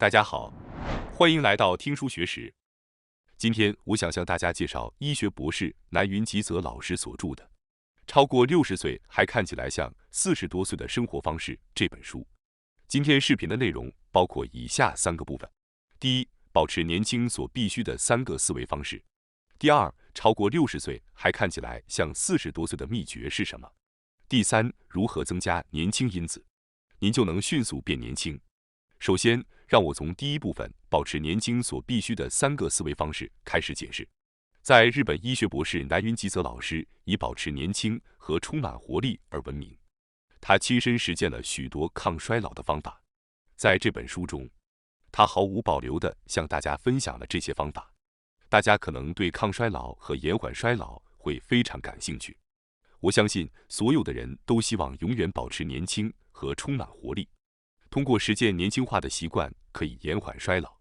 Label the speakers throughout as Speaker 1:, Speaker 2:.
Speaker 1: 大家好，欢迎来到听书学史。今天我想向大家介绍医学博士南云吉泽老师所著的《超过60岁还看起来像40多岁的生活方式》这本书。今天视频的内容包括以下3个部分：第一，保持年轻所必须的3个思维方式；第二，超过60岁还看起来像40多岁的秘诀是什么；第三，如何增加年轻因子，您就能迅速变年轻。首先，让我从第一部分保持年轻所必须的3个思维方式开始解释。在日本医学博士南云吉泽老师以保持年轻和充满活力而闻名，他亲身实践了许多抗衰老的方法。在这本书中，他毫无保留地向大家分享了这些方法。大家可能对抗衰老和延缓衰老会非常感兴趣。我相信所有的人都希望永远保持年轻和充满活力。通过实践年轻化的习惯，可以延缓衰老，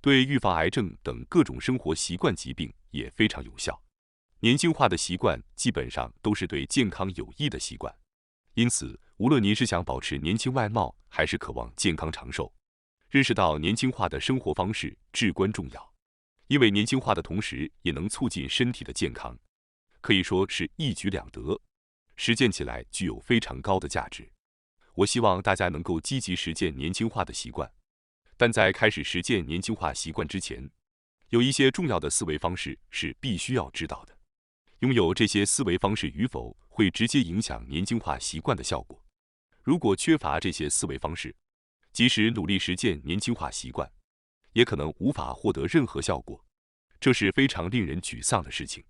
Speaker 1: 对预防癌症等各种生活习惯疾病也非常有效。年轻化的习惯基本上都是对健康有益的习惯，因此，无论您是想保持年轻外貌，还是渴望健康长寿，认识到年轻化的生活方式至关重要。因为年轻化的同时也能促进身体的健康，可以说是一举两得，实践起来具有非常高的价值。我希望大家能够积极实践年轻化的习惯，但在开始实践年轻化习惯之前，有一些重要的思维方式是必须要知道的。拥有这些思维方式与否，会直接影响年轻化习惯的效果。如果缺乏这些思维方式，即使努力实践年轻化习惯，也可能无法获得任何效果，这是非常令人沮丧的事情。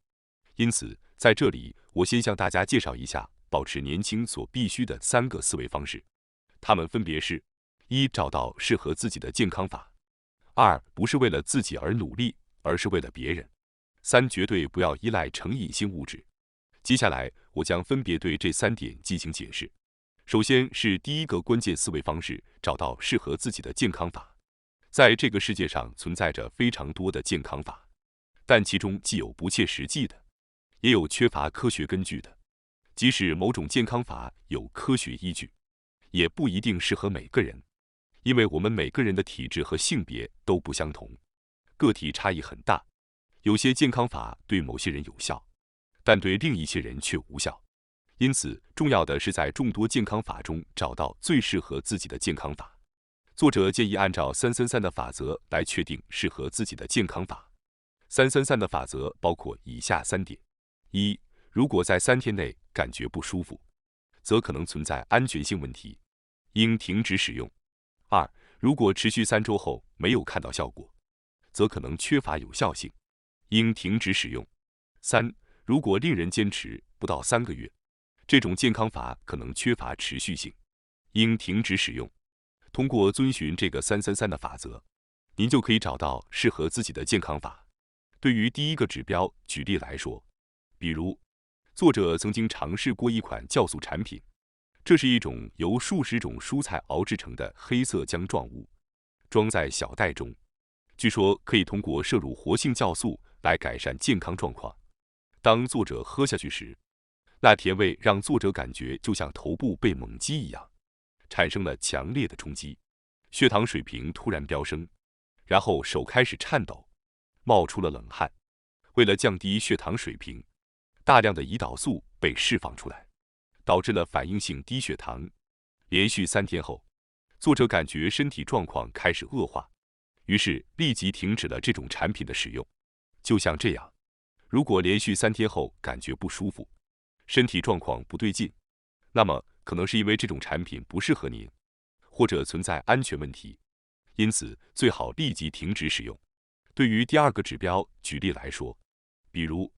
Speaker 1: 因此，在这里，我先向大家介绍一下保持年轻所必须的3个思维方式，它们分别是：一、找到适合自己的健康法；二、不是为了自己而努力，而是为了别人；三、绝对不要依赖成瘾性物质。接下来，我将分别对这3点进行解释。首先是第一个关键思维方式，找到适合自己的健康法。在这个世界上存在着非常多的健康法，但其中既有不切实际的，也有缺乏科学根据的。即使某种健康法有科学依据，也不一定适合每个人，因为我们每个人的体质和性别都不相同，个体差异很大。有些健康法对某些人有效，但对另一些人却无效。因此，重要的是在众多健康法中找到最适合自己的健康法。作者建议按照333的法则来确定适合自己的健康法。333的法则包括以下3点：一、如果在3天内感觉不舒服，则可能存在安全性问题，应停止使用。二、如果持续3周后没有看到效果，则可能缺乏有效性，应停止使用。三、如果令人坚持不到3个月，这种健康法可能缺乏持续性，应停止使用。通过遵循这个333的法则，您就可以找到适合自己的健康法。对于第一个指标，举例来说，比如作者曾经尝试过一款酵素产品，这是一种由数十种蔬菜熬制成的黑色浆状物，装在小袋中，据说可以通过摄入活性酵素来改善健康状况。当作者喝下去时，那甜味让作者感觉就像头部被猛击一样，产生了强烈的冲击，血糖水平突然飙升，然后手开始颤抖，冒出了冷汗。为了降低血糖水平，大量的胰岛素被释放出来，导致了反应性低血糖。连续3天后，作者感觉身体状况开始恶化，于是立即停止了这种产品的使用。就像这样，如果连续3天后感觉不舒服，身体状况不对劲，那么可能是因为这种产品不适合您，或者存在安全问题，因此最好立即停止使用。对于第二个指标，举例来说，比如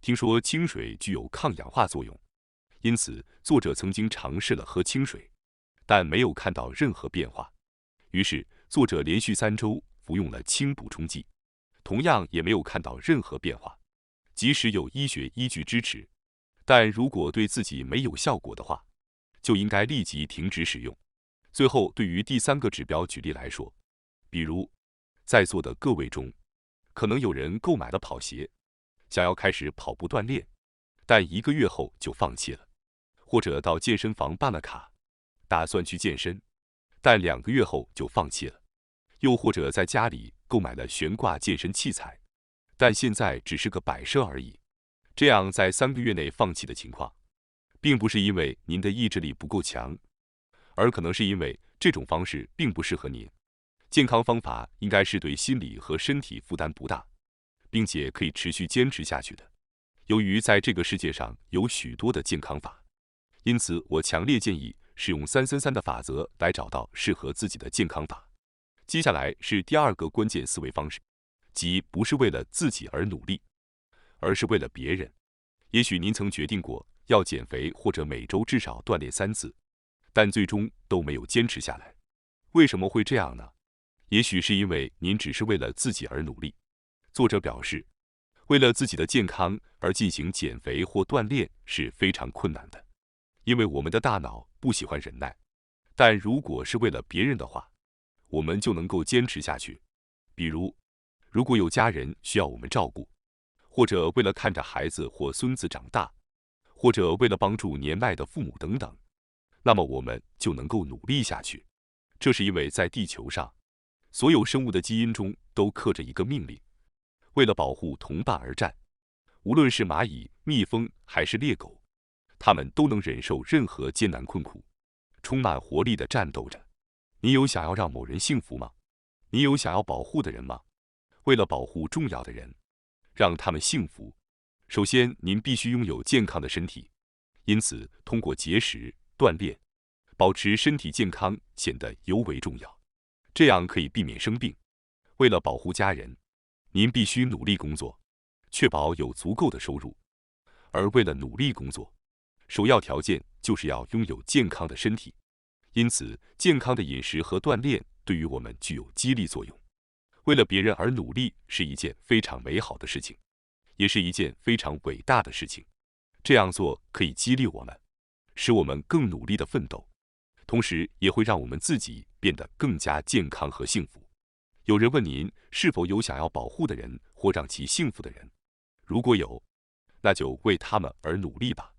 Speaker 1: 听说清水具有抗氧化作用，因此作者曾经尝试了喝清水，但没有看到任何变化。于是作者连续3周服用了氢补充剂，同样也没有看到任何变化。即使有医学依据支持，但如果对自己没有效果的话，就应该立即停止使用。最后，对于第3个指标举例来说，比如在座的各位中，可能有人购买了跑鞋，想要开始跑步锻炼，但1个月后就放弃了；或者到健身房办了卡，打算去健身，但2个月后就放弃了。又或者在家里购买了悬挂健身器材，但现在只是个摆设而已。这样在3个月内放弃的情况，并不是因为您的意志力不够强，而可能是因为这种方式并不适合您。健康方法应该是对心理和身体负担不大，并且可以持续坚持下去的。由于在这个世界上有许多的健康法，因此我强烈建议使用333的法则来找到适合自己的健康法。接下来是第2个关键思维方式，即不是为了自己而努力，而是为了别人。也许您曾决定过要减肥或者每周至少锻炼3次，但最终都没有坚持下来。为什么会这样呢？也许是因为您只是为了自己而努力。作者表示，为了自己的健康而进行减肥或锻炼是非常困难的，因为我们的大脑不喜欢忍耐。但如果是为了别人的话，我们就能够坚持下去。比如，如果有家人需要我们照顾，或者为了看着孩子或孙子长大，或者为了帮助年迈的父母等等，那么我们就能够努力下去。这是因为在地球上，所有生物的基因中都刻着一个命令：为了保护同伴而战。无论是蚂蚁、蜜蜂还是猎狗，它们都能忍受任何艰难困苦，充满活力地战斗着。你有想要让某人幸福吗？你有想要保护的人吗？为了保护重要的人，让他们幸福，首先您必须拥有健康的身体。因此，通过节食、锻炼，保持身体健康显得尤为重要，这样可以避免生病。为了保护家人，您必须努力工作，确保有足够的收入。而为了努力工作，首要条件就是要拥有健康的身体。因此，健康的饮食和锻炼对于我们具有激励作用。为了别人而努力是一件非常美好的事情，也是一件非常伟大的事情。这样做可以激励我们，使我们更努力地奋斗，同时也会让我们自己变得更加健康和幸福。有人问您是否有想要保护的人或让其幸福的人？如果有，那就为他们而努力吧。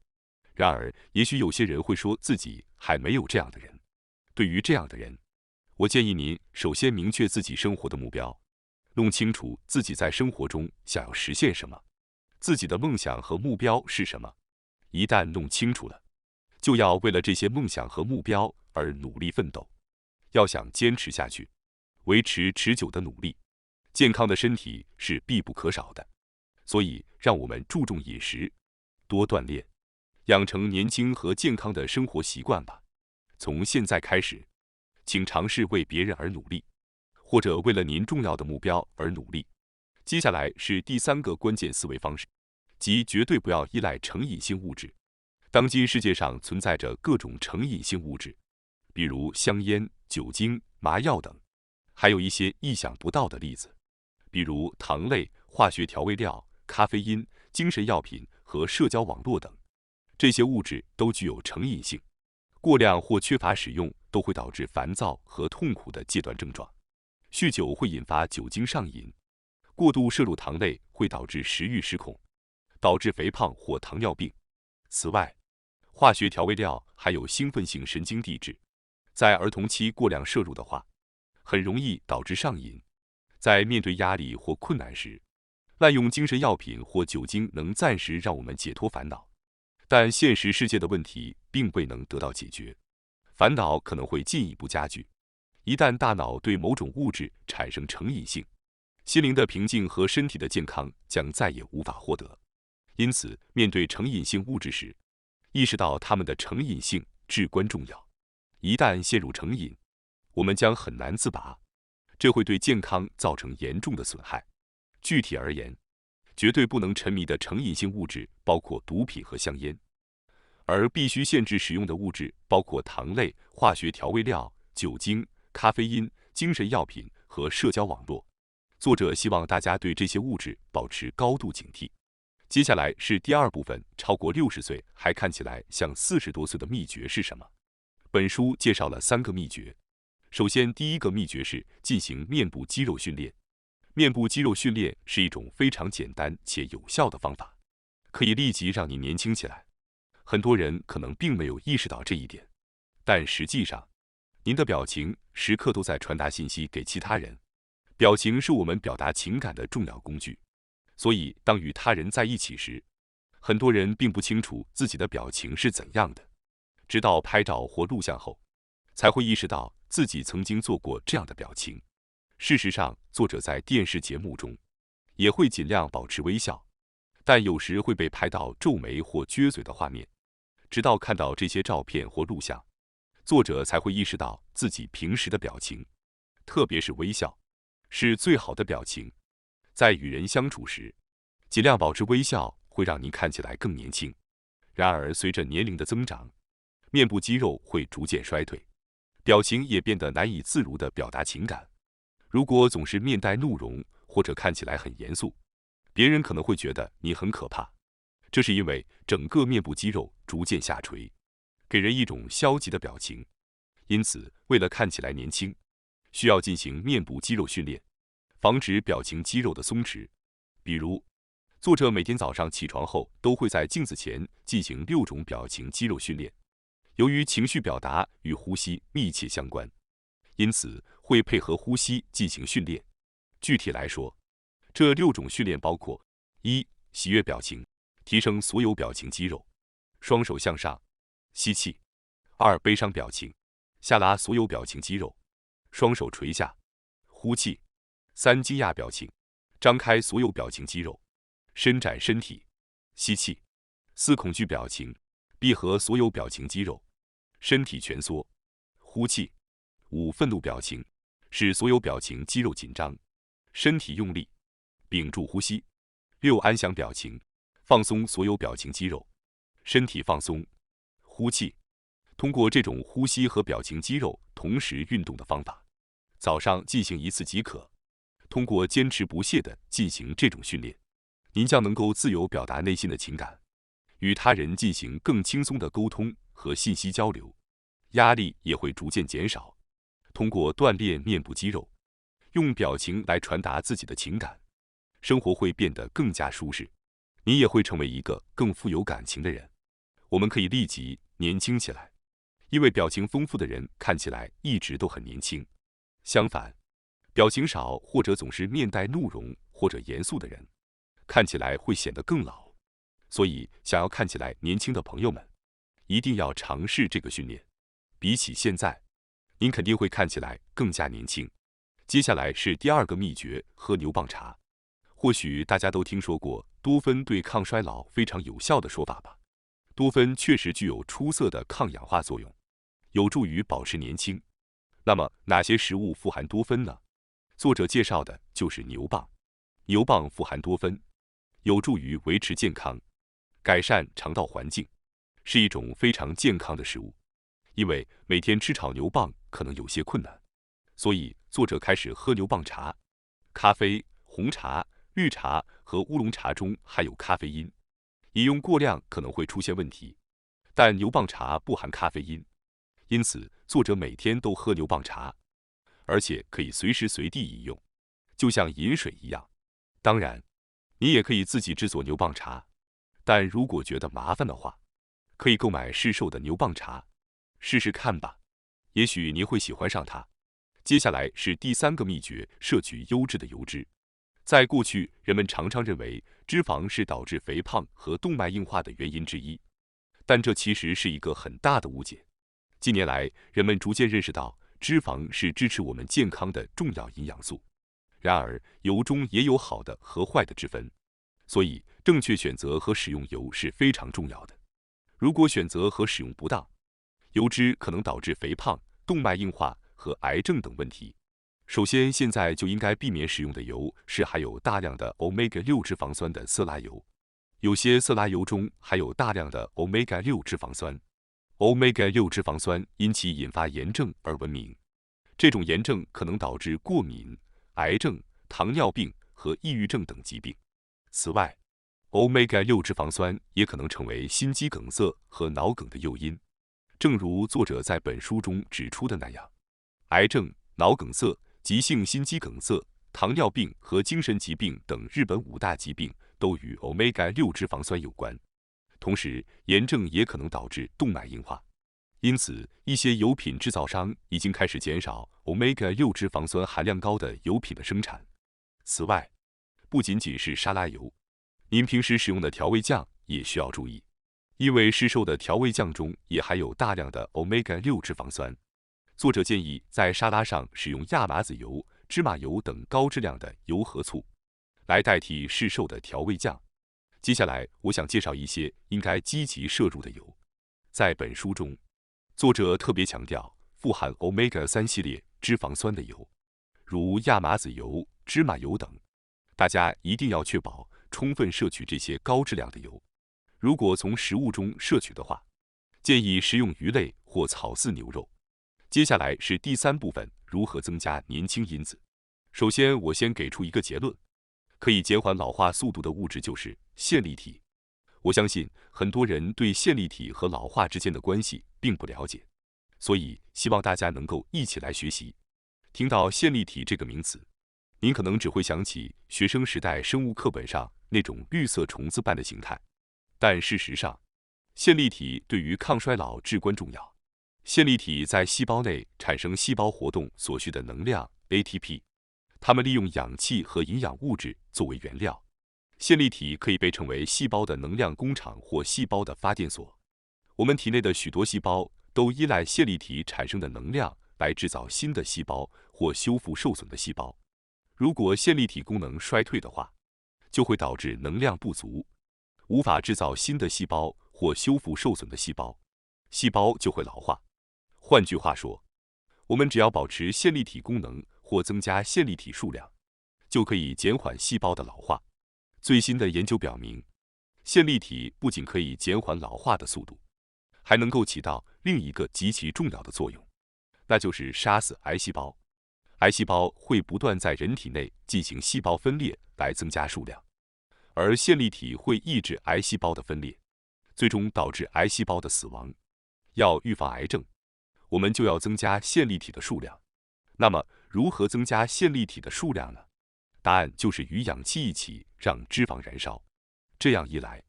Speaker 1: 然而，也许有些人会说自己还没有这样的人。对于这样的人，我建议您首先明确自己生活的目标，弄清楚自己在生活中想要实现什么，自己的梦想和目标是什么。一旦弄清楚了，就要为了这些梦想和目标而努力奋斗。要想坚持下去，维持持久的努力，健康的身体是必不可少的。所以，让我们注重饮食，多锻炼，养成年轻和健康的生活习惯吧。从现在开始，请尝试为别人而努力，或者为了您重要的目标而努力。接下来是第3个关键思维方式，即绝对不要依赖成瘾性物质。当今世界上存在着各种成瘾性物质，比如香烟、酒精、麻药等，还有一些意想不到的例子，比如糖类、化学调味料、咖啡因、精神药品和社交网络等。这些物质都具有成瘾性，过量或缺乏使用都会导致烦躁和痛苦的戒断症状。酗酒会引发酒精上瘾，过度摄入糖类会导致食欲失控，导致肥胖或糖尿病。此外，化学调味料还有兴奋性神经递质，在儿童期过量摄入的话，很容易导致上瘾。在面对压力或困难时，滥用精神药品或酒精能暂时让我们解脱烦恼，但现实世界的问题并未能得到解决，烦恼可能会进一步加剧。一旦大脑对某种物质产生成瘾性，心灵的平静和身体的健康将再也无法获得。因此，面对成瘾性物质时，意识到它们的成瘾性至关重要。一旦陷入成瘾，我们将很难自拔，这会对健康造成严重的损害。具体而言，绝对不能沉迷的成瘾性物质包括毒品和香烟，而必须限制使用的物质包括糖类、化学调味料、酒精、咖啡因、精神药品和社交网络。作者希望大家对这些物质保持高度警惕。接下来是第2部分，超过60岁还看起来像40多岁的秘诀是什么？本书介绍了3个秘诀。首先，第1个秘诀是进行面部肌肉训练。面部肌肉训练是一种非常简单且有效的方法，可以立即让你年轻起来。很多人可能并没有意识到这一点，但实际上，您的表情时刻都在传达信息给其他人。表情是我们表达情感的重要工具，所以当与他人在一起时，很多人并不清楚自己的表情是怎样的，直到拍照或录像后，才会意识到自己曾经做过这样的表情。事实上，作者在电视节目中也会尽量保持微笑，但有时会被拍到皱眉或撅嘴的画面。直到看到这些照片或录像，作者才会意识到自己平时的表情，特别是微笑，是最好的表情。在与人相处时，尽量保持微笑，会让您看起来更年轻。然而，随着年龄的增长，面部肌肉会逐渐衰退，表情也变得难以自如地表达情感。如果总是面带怒容，或者看起来很严肃，别人可能会觉得你很可怕。这是因为整个面部肌肉逐渐下垂，给人一种消极的表情。因此，为了看起来年轻，需要进行面部肌肉训练，防止表情肌肉的松弛。比如，作者每天早上起床后都会在镜子前进行6种表情肌肉训练。由于情绪表达与呼吸密切相关，因此会配合呼吸进行训练。具体来说，这6种训练包括：1. 喜悦表情，提升所有表情肌肉，双手向上，吸气；2. 悲伤表情，下拉所有表情肌肉，双手垂下，呼气；3. 惊讶表情，张开所有表情肌肉，伸展身体，吸气；4. 恐惧表情，闭合所有表情肌肉，身体蜷缩，呼气；5. 愤怒表情，使所有表情肌肉紧张，身体用力，屏住呼吸；6. 安详表情，放松所有表情肌肉，身体放松，呼气。通过这种呼吸和表情肌肉同时运动的方法，早上进行1次即可。通过坚持不懈地进行这种训练，您将能够自由表达内心的情感，与他人进行更轻松的沟通和信息交流，压力也会逐渐减少。通过锻炼面部肌肉，用表情来传达自己的情感，生活会变得更加舒适，你也会成为一个更富有感情的人。我们可以立即年轻起来，因为表情丰富的人看起来一直都很年轻。相反，表情少或者总是面带怒容或者严肃的人，看起来会显得更老。所以，想要看起来年轻的朋友们，一定要尝试这个训练。比起现在，您肯定会看起来更加年轻。接下来是第2个秘诀：喝牛蒡茶。或许大家都听说过多酚对抗衰老非常有效的说法吧？多酚确实具有出色的抗氧化作用，有助于保持年轻。那么哪些食物富含多酚呢？作者介绍的就是牛蒡。牛蒡富含多酚，有助于维持健康，改善肠道环境，是一种非常健康的食物。因为每天吃炒牛蒡可能有些困难，所以作者开始喝牛蒡茶。咖啡、红茶、绿茶和乌龙茶中含有咖啡因，饮用过量可能会出现问题。但牛蒡茶不含咖啡因，因此作者每天都喝牛蒡茶，而且可以随时随地饮用，就像饮水一样。当然，你也可以自己制作牛蒡茶，但如果觉得麻烦的话，可以购买市售的牛蒡茶，试试看吧，也许你会喜欢上它。接下来是第3个秘诀：摄取优质的油脂。在过去，人们常常认为脂肪是导致肥胖和动脉硬化的原因之一，但这其实是一个很大的误解。近年来，人们逐渐认识到，脂肪是支持我们健康的重要营养素。然而，油中也有好的和坏的脂分，所以正确选择和使用油是非常重要的。如果选择和使用不当，油脂可能导致肥胖、动脉硬化和癌症等问题。首先，现在就应该避免使用的油是含有大量的 Omega-6 脂肪酸的色拉油。有些色拉油中含有大量的 Omega-6 脂肪酸。Omega-6 脂肪酸因其引发炎症而闻名，这种炎症可能导致过敏、癌症、糖尿病和抑郁症等疾病。此外，Omega-6 脂肪酸也可能成为心肌梗塞和脑梗的诱因。正如作者在本书中指出的那样，癌症、脑梗塞、急性心肌梗塞、糖尿病和精神疾病等日本5大疾病都与 Omega-6 脂肪酸有关。同时，炎症也可能导致动脉硬化。因此，一些油品制造商已经开始减少 Omega-6 脂肪酸含量高的油品的生产。此外，不仅仅是沙拉油，您平时使用的调味酱也需要注意，因为市售的调味酱中也含有大量的 Omega-6 脂肪酸。作者建议在沙拉上使用亚麻籽油、芝麻油等高质量的油和醋，来代替市售的调味酱。接下来，我想介绍一些应该积极摄入的油。在本书中，作者特别强调富含 Omega-3 系列脂肪酸的油，如亚麻籽油、芝麻油等。大家一定要确保充分摄取这些高质量的油。如果从食物中摄取的话，建议食用鱼类或草饲牛肉。接下来是第3部分，如何增加年轻因子。首先，我先给出一个结论：可以减缓老化速度的物质就是线粒体。我相信很多人对线粒体和老化之间的关系并不了解，所以希望大家能够一起来学习。听到线粒体这个名词，您可能只会想起学生时代生物课本上那种绿色虫子般的形态，但事实上，线粒体对于抗衰老至关重要。线粒体在细胞内产生细胞活动所需的能量 ATP， 它们利用氧气和营养物质作为原料。线粒体可以被称为细胞的能量工厂或细胞的发电所。我们体内的许多细胞都依赖线粒体产生的能量来制造新的细胞或修复受损的细胞。如果线粒体功能衰退的话，就会导致能量不足，无法制造新的细胞或修复受损的细胞，细胞就会老化。换句话说，我们只要保持线粒体功能或增加线粒体数量，就可以减缓细胞的老化。最新的研究表明，线粒体不仅可以减缓老化的速度，还能够起到另一个极其重要的作用，那就是杀死癌细胞。癌细胞会不断在人体内进行细胞分裂来增加数量，而线粒体会抑制癌细胞的分裂，最终导致癌细胞的死亡。要预防癌症，我们就要增加线粒体的数量。那么，如何增加线粒体的数量呢？答案就是与氧气一起让脂肪燃烧，这样一来，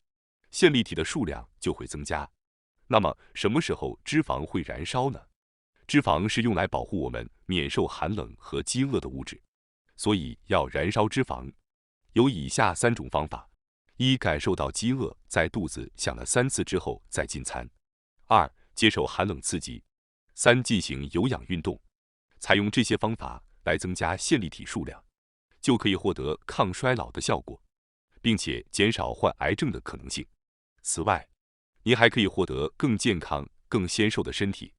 Speaker 1: 线粒体的数量就会增加。那么，什么时候脂肪会燃烧呢？脂肪是用来保护我们免受寒冷和饥饿的物质，所以要燃烧脂肪，有以下3种方法：一、感受到饥饿，在肚子响了3次之后再进餐；二、接受寒冷刺激；三、进行有氧运动。采用这些方法来增加线粒体数量，就可以获得抗衰老的效果，并且减少患癌症的可能性。此外，您还可以获得更健康、更纤瘦的身体。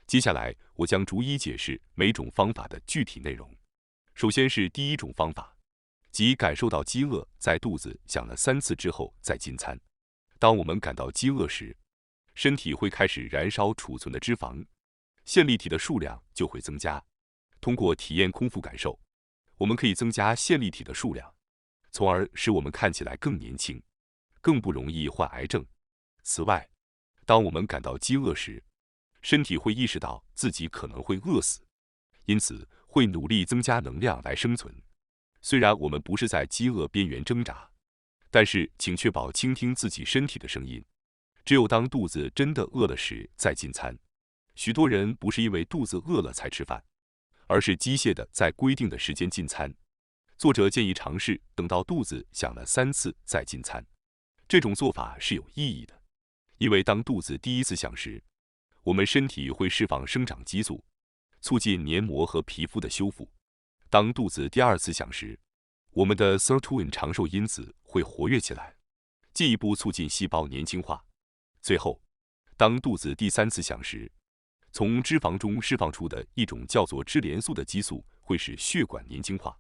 Speaker 1: 接下来，我将逐一解释每种方法的具体内容。首先是第1种方法，即感受到饥饿，在肚子响了3次之后再进餐。当我们感到饥饿时，身体会开始燃烧储存的脂肪，线粒体的数量就会增加。通过体验空腹感受，我们可以增加线粒体的数量，从而使我们看起来更年轻，更不容易患癌症。此外，当我们感到饥饿时，身体会意识到自己可能会饿死，因此会努力增加能量来生存。虽然我们不是在饥饿边缘挣扎，但是请确保倾听自己身体的声音。只有当肚子真的饿了时再进餐。许多人不是因为肚子饿了才吃饭，而是机械的在规定的时间进餐。作者建议尝试等到肚子响了3次再进餐。这种做法是有意义的，因为当肚子第1次响时，我们身体会释放生长激素，促进黏膜和皮肤的修复。当肚子第2次响时，我们的 sirtuin 长寿因子会活跃起来，进一步促进细胞年轻化。最后，当肚子第3次响时，从脂肪中释放出的一种叫做脂连素的激素会使血管年轻化。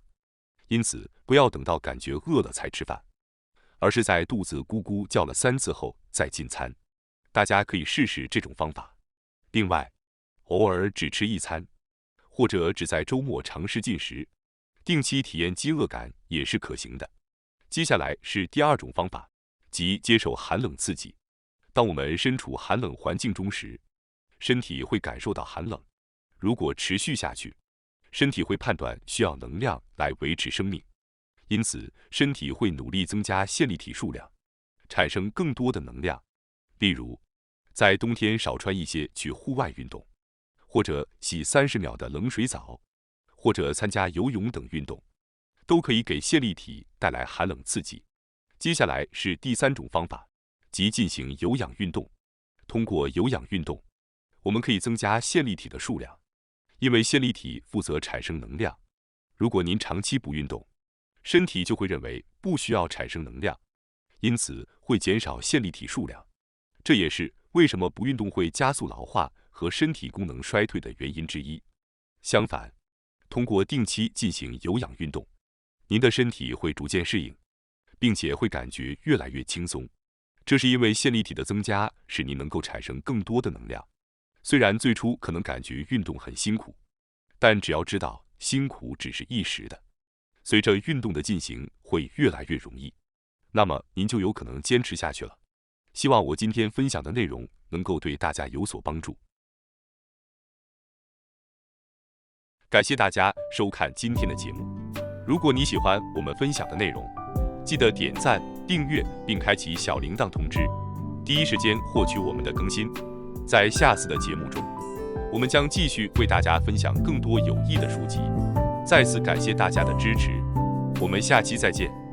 Speaker 1: 因此，不要等到感觉饿了才吃饭，而是在肚子咕咕叫了3次后再进餐。大家可以试试这种方法。另外，偶尔只吃1餐，或者只在周末尝试进食，定期体验饥饿感也是可行的。接下来是第2种方法，即接受寒冷刺激。当我们身处寒冷环境中时，身体会感受到寒冷。如果持续下去，身体会判断需要能量来维持生命，因此身体会努力增加线粒体数量，产生更多的能量。例如，在冬天少穿一些去户外运动，或者洗30秒的冷水澡，或者参加游泳等运动，都可以给线粒体带来寒冷刺激。接下来是第3种方法，即进行有氧运动。通过有氧运动，我们可以增加线粒体的数量，因为线粒体负责产生能量。如果您长期不运动，身体就会认为不需要产生能量，因此会减少线粒体数量。这也是为什么不运动会加速老化和身体功能衰退的原因之一。相反，通过定期进行有氧运动，您的身体会逐渐适应，并且会感觉越来越轻松。这是因为线粒体的增加使您能够产生更多的能量。虽然最初可能感觉运动很辛苦，但只要知道辛苦只是一时的，随着运动的进行会越来越容易，那么您就有可能坚持下去了。希望我今天分享的内容能够对大家有所帮助。感谢大家收看今天的节目。如果你喜欢我们分享的内容，记得点赞、订阅并开启小铃铛通知，第一时间获取我们的更新。在下次的节目中，我们将继续为大家分享更多有益的书籍。再次感谢大家的支持，我们下期再见。